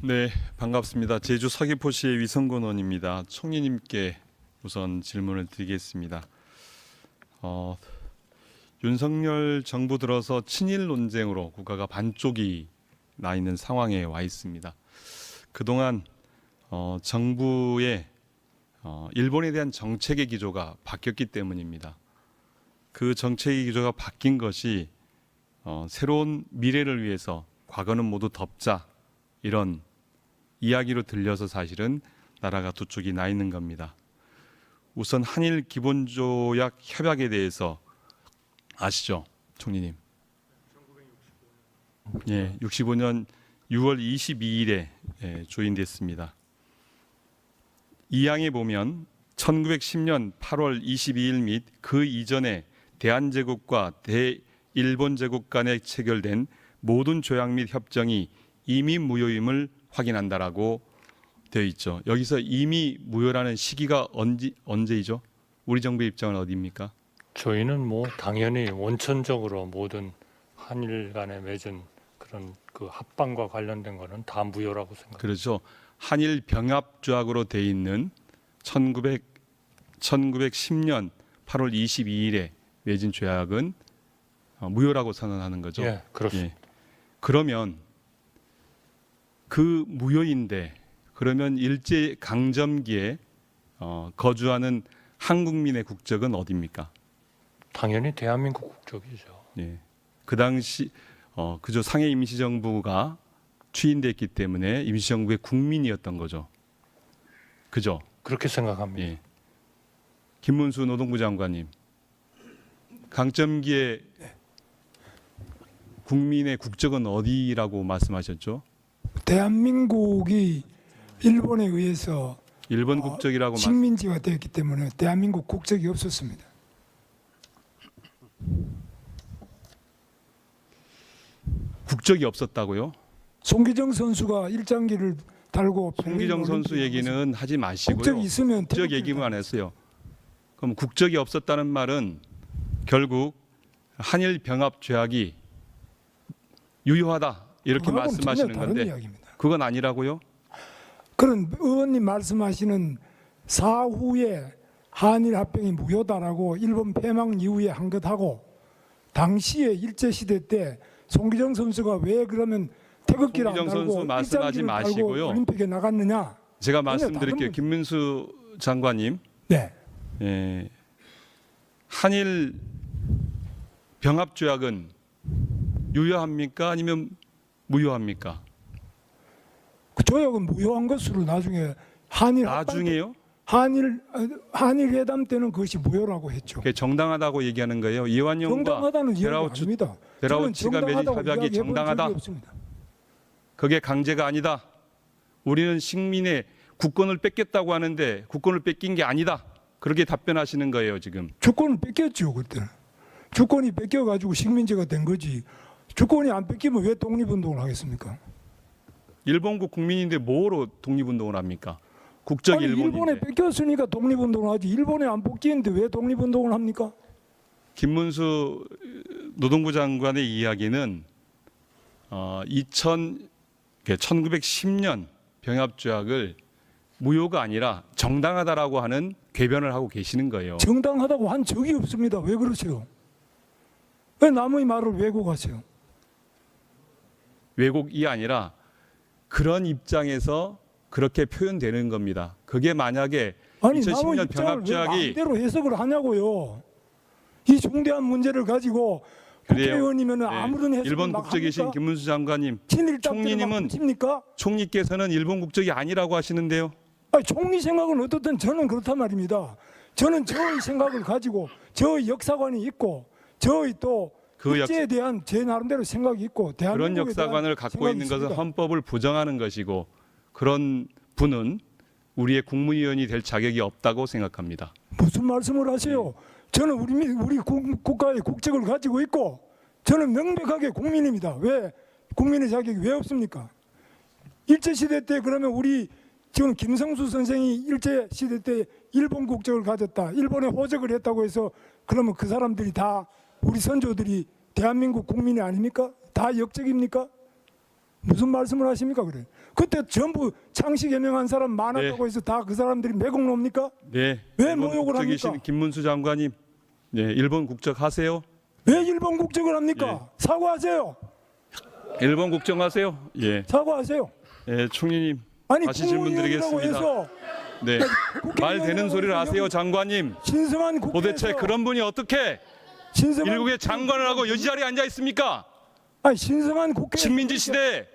네, 반갑습니다. 제주 서귀포시의 위성곤 의원입니다. 총리님께 우선 질문을 드리겠습니다. 윤석열 정부 들어서 친일 논쟁으로 국가가 반쪽이 나 있는 상황에 와 있습니다. 그동안 정부의 일본에 대한 정책의 기조가 바뀌었기 때문입니다. 그 정책의 기조가 바뀐 것이 새로운 미래를 위해서 과거는 모두 덮자 이런 이야기로 들려서 사실은 나라가 두 쪽이 나 있는 겁니다. 우선 한일 기본조약 협약에 대해서 아시죠, 총리님? 예, 65년 6월 22일에 조인됐습니다. 이 항에 보면 1910년 8월 22일 및 그 이전에 대한제국과 대일본제국 간에 체결된 모든 조약 및 협정이 이미 무효임을 확인한다라고 되어 있죠. 여기서 이미 무효라는 시기가 언제이죠? 우리 정부의 입장은 어디입니까? 저희는 뭐 당연히 원천적으로 모든 한일 간에 맺은 그런 그 합방과 관련된 거는 다 무효라고 생각합니다. 그렇죠. 한일 병합 조약으로 돼 있는 1910년 8월 22일에 맺은 조약은 무효라고 선언하는 거죠. 예, 그렇습니다. 예. 그러면 그 무효인데 그러면 일제 강점기에 거주하는 한국민의 국적은 어디입니까? 당연히 대한민국 국적이죠. 예. 그 당시 그저 상해 임시정부가 취임됐기 때문에 임시정부의 국민이었던 거죠. 그죠? 그렇게 생각합니다. 예. 김문수 노동부 장관님, 강점기에 국민의 국적은 어디라고 말씀하셨죠? 대한민국이 일본에 의해서 일본 국적이라고 식민지가 되었기 때문에 대한민국 국적이 없었습니다. 국적이 없었다고요? 송기정 선수가 일장기를 달고 송기정 선수 얘기는 하지 마시고요. 국적이 있으면 국적 얘기만 했어요. 그럼 국적이 없었다는 말은 결국 한일 병합 조약이 유효하다 이렇게 말씀하시는 건데 이야기입니다. 그건 아니라고요? 그런 의원님 말씀하시는 사후에 한일 합병이 무효다라고 일본 패망 이후에 한 것하고 당시에 일제 시대 때 송기정 선수가 왜 그러면 태극기를 안 송기정 달고 선수 말씀하지 일장기를 달고 마시고요. 올림픽에 나갔느냐? 제가 전혀 말씀드릴게요. 다른 김문수 장관님, 네. 한일 병합 조약은 유효합니까? 아니면 무효합니까? 그 조약은 무효한 것으로 나중에 한일 나중에요? 한일 회담 때는 그것이 무효라고 했죠. 그게 정당하다고 얘기하는 거예요. 이완용과 정당하다는 이야기 베라우츠 아닙니다. 베라우치가 맺은 협약이 정당하다. 그게 강제가 아니다. 우리는 식민의 국권을 뺏겼다고 하는데 국권을 뺏긴 게 아니다. 그렇게 답변하시는 거예요, 지금. 주권을 뺏겼죠, 그때는. 주권이 뺏겨가지고 식민지가 된 거지. 주권이 안 뺏기면 왜 독립운동을 하겠습니까? 일본국 국민인데 뭐로 독립운동을 합니까? 국적이 일본인데. 일본에 뺏겼으니까 독립운동을 하지. 일본에 안 뺏기는데 왜 독립운동을 합니까? 김문수 노동부 장관의 이야기는 1910년 병합조약을 무효가 아니라 정당하다라고 하는 궤변을 하고 계시는 거예요. 정당하다고 한 적이 없습니다. 왜 그러세요? 왜 남의 말을 왜곡하세요? 왜곡이 아니라 그런 입장에서 그렇게 표현되는 겁니다. 그게 만약에 아니 2010년 남의 입장을 왜 병합조약이 마음대로 해석을 하냐고요. 이 중대한 문제를 가지고 그래요. 국회의원이면 네. 아무런 해석을 일본 막 국적이신 합니까? 김문수 장관님, 총리님은 총리님은 총리께서는 일본 국적이 아니라고 하시는데요. 총리 생각은 어떻든 저는 그렇단 말입니다. 저는 저의 생각을 가지고 저의 역사관이 있고 저의 또 국제에 대한 제 나름대로 생각이 있고 그런 대한민국에 역사관을 대한 갖고 생각이 있는 것은 있습니다. 헌법을 부정하는 것이고 그런 분은 우리의 국무위원이 될 자격이 없다고 생각합니다. 무슨 말씀을 하세요? 저는 우리 국가의 국적을 가지고 있고 저는 명백하게 국민입니다. 왜 국민의 자격이 왜 없습니까? 일제 시대 때 그러면 우리 지금 김성수 선생이 일제 시대 때 일본 국적을 가졌다. 일본에 호적을 했다고 해서 그러면 그 사람들이 다 우리 선조들이 대한민국 국민이 아닙니까? 다 역적입니까? 무슨 말씀을 하십니까? 그래. 그때 전부 창씨 개명한 사람 많았다고 해서 다 그 사람들이 매국 놉니까? 네. 왜 일본 모욕을 국적이신 합니까? 김문수 장관님, 네, 일본 국적 하세요? 왜 일본 국적을 합니까? 사과하세요. 일본 국적 하세요? 예, 사과하세요. 예, 총리님 아니 다시 질문 국무위원이라고 드리겠습니다. 해서 네, 말 되는 소리를 하세요, 여기 장관님. 신성한 국회에서 도대체 그런 분이 어떻게 신성한 일국의 장관을 하고 여지 자리에 앉아 있습니까? 아니 신성한 국회 식민지 시대,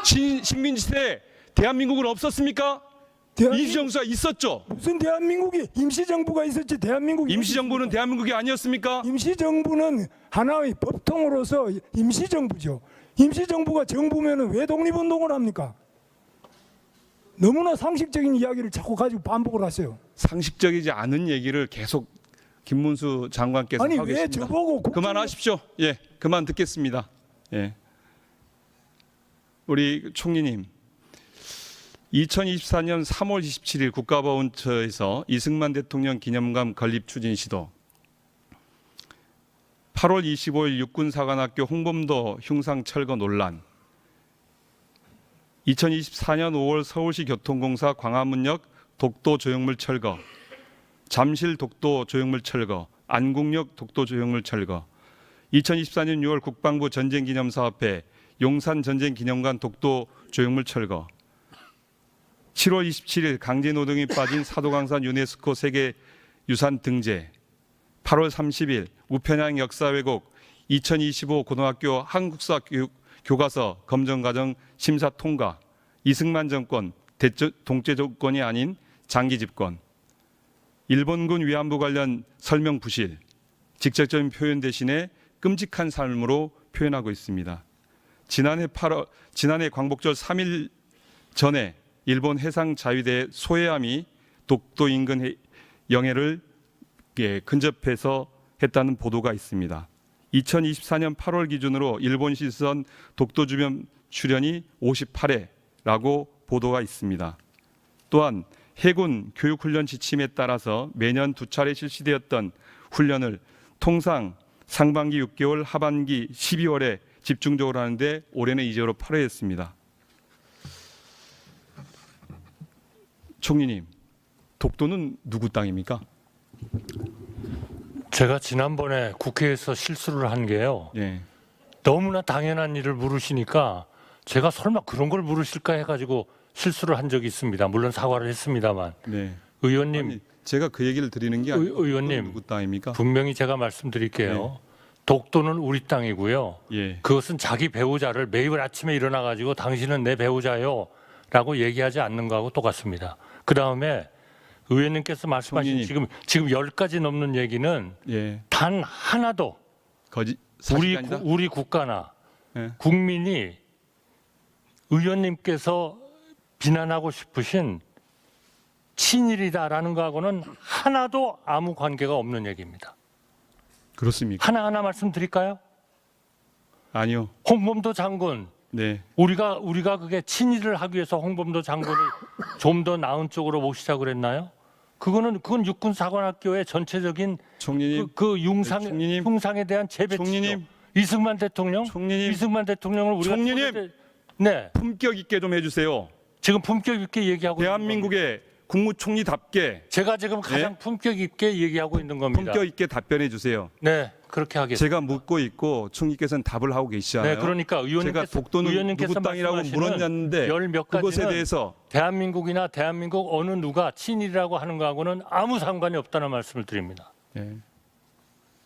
식민지 시대 대한민국은 없었습니까? 임시정부가 있었죠. 무슨 대한민국이 임시정부가 있었지 대한민국이 임시정부는 대한민국이 아니었습니까? 임시정부는 하나의 법통으로서 임시정부죠. 임시정부가 정부면은 왜 독립운동을 합니까? 너무나 상식적인 이야기를 자꾸 가지고 반복을 하세요. 상식적이지 않은 얘기를 계속 김문수 장관께서 아니 하고 왜 계십니다. 저보고 그만하십시오. 예, 그만 듣겠습니다. 예, 우리 총리님, 2024년 3월 27일 국가보훈처에서 이승만 대통령 기념관 건립 추진 시도, 8월 25일 육군사관학교 홍범도 흉상 철거 논란, 2024년 5월 서울시 교통공사 광화문역 독도 조형물 철거, 잠실 독도 조형물 철거, 안국역 독도 조형물 철거, 2024년 6월 국방부 전쟁기념사업회 용산 전쟁기념관 독도 조형물 철거, 7월 27일 강제노동이 빠진 사도강산 유네스코 세계유산 등재, 8월 30일 우편향 역사 왜곡 2025 고등학교 한국사 교과서 검정과정 심사 통과, 이승만 정권 동체 정권이 아닌 장기 집권, 일본군 위안부 관련 설명 부실, 직접적인 표현 대신에 끔찍한 삶으로 표현하고 있습니다. 지난해 광복절 3일 전에 일본 해상자위대 소해함이 독도 인근 영해를 근접해서 했다는 보도가 있습니다. 2024년 8월 기준으로 일본 시선 독도 주변 출현이 58회라고 보도가 있습니다. 또한 해군 교육훈련 지침에 따라서 매년 2차례 실시되었던 훈련을 통상 상반기 6개월, 하반기 12월에 집중적으로 하는데 올해는 이제로 8회 했습니다. 총리님, 독도는 누구 땅입니까? 제가 지난번에 국회에서 실수를 한 게요. 예. 너무나 당연한 일을 물으시니까 제가 설마 그런 걸 물으실까 해가지고 실수를 한 적이 있습니다. 물론 사과를 했습니다만. 네. 의원님, 아니, 제가 그 얘기를 드리는 게 아니고 의원님, 누구 땅입니까? 분명히 제가 말씀드릴게요. 독도는 우리 땅이고요. 예. 그것은 자기 배우자를 매일 아침에 일어나가지고 당신은 내 배우자요 라고 얘기하지 않는 거하고 똑같습니다. 그 다음에 의원님께서 말씀하신 총리님. 지금 10가지 넘는 얘기는 예. 단 하나도 거짓 사실이 아니다. 우리 국가나 예. 국민이 의원님께서 비난하고 싶으신 친일이다라는 거하고는 하나도 아무 관계가 없는 얘기입니다. 그렇습니까? 하나하나 말씀드릴까요? 아니요. 홍범도 장군, 네. 우리가 그게 친일을 하기 위해서 홍범도 장군을 좀 더 나은 쪽으로 모시자 그랬나요? 그건 육군사관학교의 전체적인 총리님. 그 총리님. 흉상에 대한 재배치죠. 총리님. 이승만 대통령, 총리님. 이승만 대통령을 우리가 총리님. 네, 품격 있게 좀 해주세요. 지금 품격 있게 얘기하고 대한민국의 국무총리답게 제가 지금 가장 품격 있게 얘기하고 있는 겁니다. 품격 있게 답변해 주세요. 네, 그렇게 하겠습니다. 제가 묻고 있고 총리께서는 답을 하고 계시잖아요. 네, 그러니까 제가 독도는 누구 땅이라고 물었는데 열몇 그것에 가지는 대해서 대한민국이나 대한민국 어느 누가 친일이라고 하는 거하고는 아무 상관이 없다는 말씀을 드립니다. 예.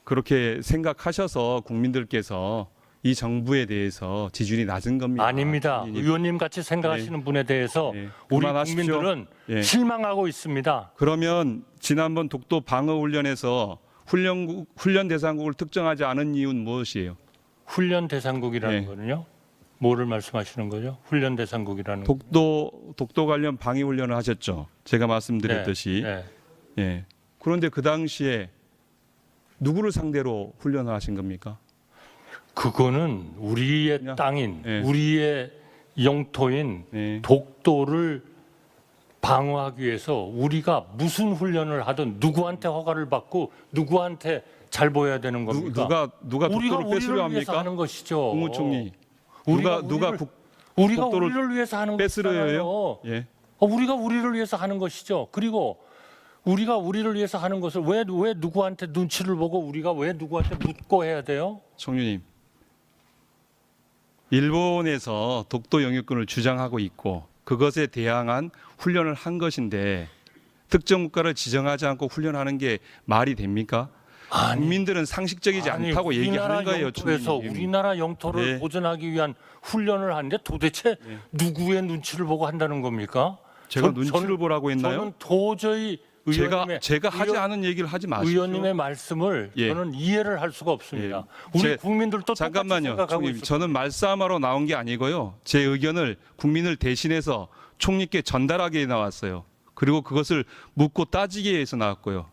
그렇게 생각하셔서 국민들께서 이 정부에 대해서 지지율이 낮은 겁니다. 아닙니다. 총리님. 의원님 같이 생각하시는 분에 대해서 네, 우리 그만하십시오. 국민들은 예. 실망하고 있습니다. 그러면 지난번 독도 방어 훈련에서 훈련 대상국을 특정하지 않은 이유는 무엇이에요? 훈련 대상국이라는 네. 거는요? 뭐를 말씀하시는 거죠? 훈련 대상국이라는 거. 독도 관련 방위 훈련을 하셨죠. 제가 말씀드렸듯이. 네, 네. 예. 그런데 그 당시에 누구를 상대로 훈련을 하신 겁니까? 그거는 우리의 그냥, 땅인 네. 우리의 영토인 네. 독도를 방어하기 위해서 우리가 무슨 훈련을 하든 누구한테 허가를 받고 누구한테 잘 보여야 되는 겁니까? 누가 우리가 독도를 우리를 빼수려 위해서 합니까? 하는 것이죠. 국무총리. 우리가 누가 우리를- 우리가 복도를 우리를 위해서 하는 뺏으려요? 것이잖아요. 예. 우리가 우리를 위해서 하는 것이죠. 그리고 우리가 우리를 위해서 하는 것을 왜 누구한테 눈치를 보고 우리가 왜 누구한테 묻고 해야 돼요? 총리님, 일본에서 독도 영유권을 주장하고 있고 그것에 대항한 훈련을 한 것인데 특정 국가를 지정하지 않고 훈련하는 게 말이 됩니까? 아니, 국민들은 상식적이지 않다고 얘기하는 거예요, 영토에서 총리님. 우리나라 영토를 네. 보존하기 위한 훈련을 하는데 도대체 네. 누구의 눈치를 보고 한다는 겁니까? 제가 전- 눈치를 보라고 했나요? 저는 도저히 의원님의 제가 하지 않은 얘기를 하지 마십시오. 의원님의 말씀을 예. 저는 이해를 할 수가 없습니다. 예. 우리 제- 국민들도 똑같이 잠깐만요, 생각하고 총리. 있을 저는 말싸움하러 나온 게 아니고요. 제 의견을 국민을 대신해서 총리께 전달하기 위해 나왔어요. 그리고 그것을 묻고 따지기 위해서 나왔고요.